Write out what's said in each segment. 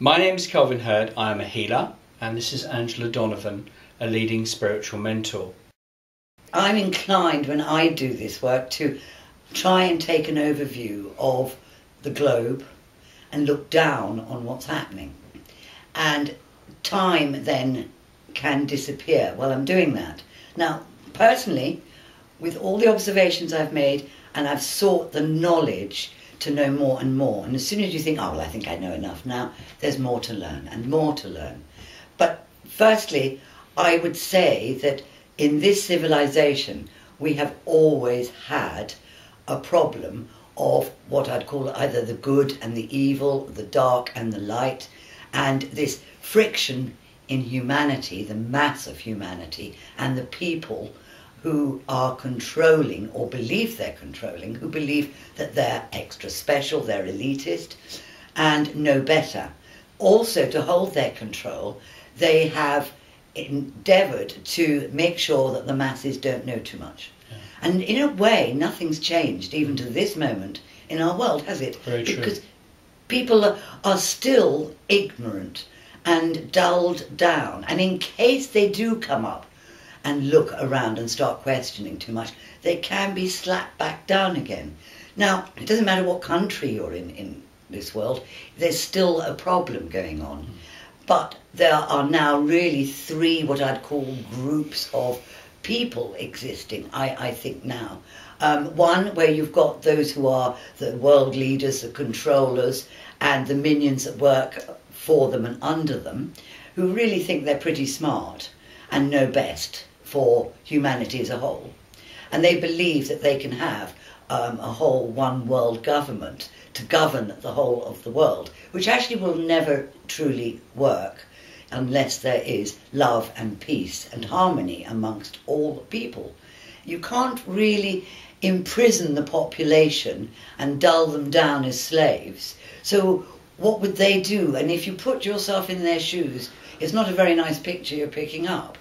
My name is Kelvin Heard, I am a healer, and this is Angela Donovan, a leading spiritual mentor. I'm inclined when I do this work to try and take an overview of the globe and look down on what's happening. And time then can disappear while I'm doing that. Now, personally, with all the observations I've made, and I've sought the knowledge to know more and more, and as soon as you think, oh, well, I think I know enough now, there's more to learn and more to learn. But firstly, I would say that in this civilization, we have always had a problem of what I'd call either the good and the evil, the dark and the light, and this friction in humanity, the mass of humanity, and the people who are controlling or believe they're controlling, who believe that they're extra special, they're elitist, and know better. Also, to hold their control, they have endeavoured to make sure that the masses don't know too much. Yeah. And in a way, nothing's changed, even to this moment, in our world, has it? Very true. Because people are still ignorant and dulled down. And in case they do come up and look around and start questioning too much, they can be slapped back down again. Now, it doesn't matter what country you're in this world, there's still a problem going on. But there are now really three what I'd call groups of people existing, I think now. One where you've got those who are the world leaders, the controllers, and the minions that work for them and under them, who really think they're pretty smart and know best for humanity as a whole. And they believe that they can have a whole one world government to govern the whole of the world, which actually will never truly work unless there is love and peace and harmony amongst all people. You can't really imprison the population and dull them down as slaves. So what would they do? And if you put yourself in their shoes, it's not a very nice picture you're picking up.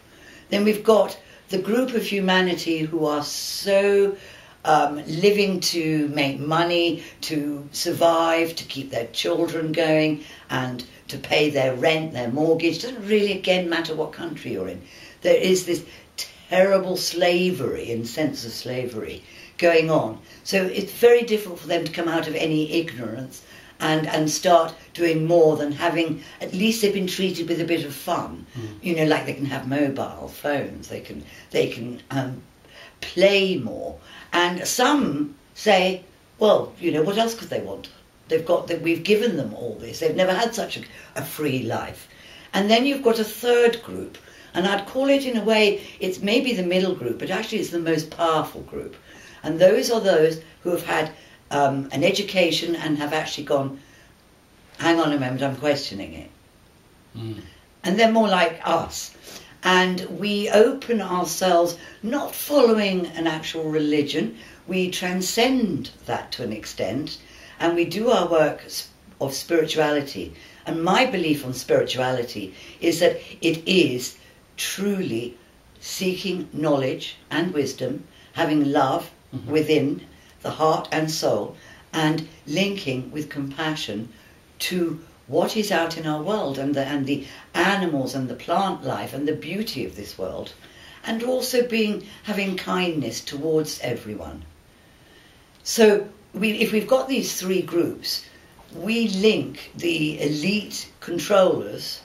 Then we've got the group of humanity who are so living to make money, to survive, to keep their children going, and to pay their rent, their mortgage. It doesn't really, again, matter what country you're in. There is this terrible slavery and sense of slavery going on. So it's very difficult for them to come out of any ignorance and start doing more than having, at least they've been treated with a bit of fun. You know, like they can have mobile phones, they can play more. And some say, well, you know, what else could they want? We've given them all this. They've never had such a free life. And then you've got a third group, and I'd call it, in a way, it's maybe the middle group, but actually it's the most powerful group. And those are those who have had an education and have actually gone, hang on a moment, I'm questioning it. And they're more like us. And we open ourselves, not following an actual religion, we transcend that to an extent, and we do our work of spirituality. And my belief on spirituality is that it is truly seeking knowledge and wisdom, having love within the heart and soul, and linking with compassion to what is out in our world and the animals and the plant life and the beauty of this world, and also having kindness towards everyone. So if we've got these three groups, we link the elite controllers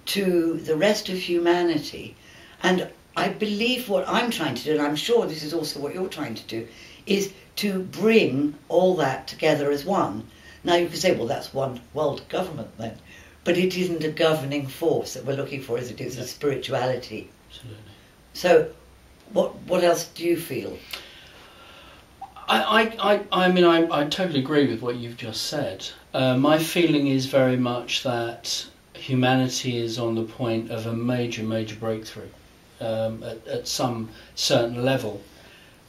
to the rest of humanity. And I believe what I'm trying to do, and I'm sure this is also what you're trying to do, is to bring all that together as one. Now you can say, well, that's one world government then. But it isn't a governing force that we're looking for, as it is a spirituality. Absolutely. So what else do you feel? I mean, I totally agree with what you've just said. My feeling is very much that humanity is on the point of a major breakthrough at some certain level,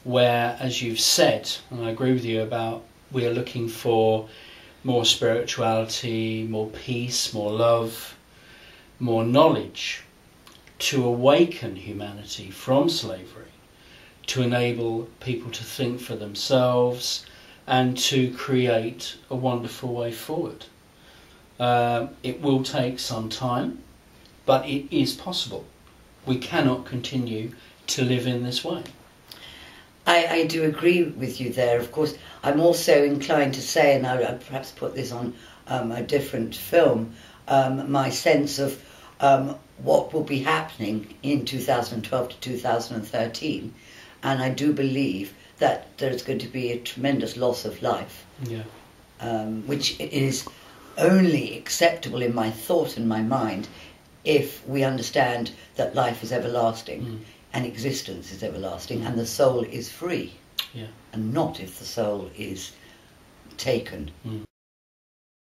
where, as you've said, and I agree with you about, we are looking for more spirituality, more peace, more love, more knowledge, to awaken humanity from slavery, to enable people to think for themselves and to create a wonderful way forward. It will take some time, but it is possible. We cannot continue to live in this way. I do agree with you there. Of course, I'm also inclined to say, and I'd perhaps put this on a different film, my sense of what will be happening in 2012 to 2013. And I do believe that there's going to be a tremendous loss of life, which is only acceptable in my thought and my mind if we understand that life is everlasting and existence is everlasting and the soul is free, and not if the soul is taken.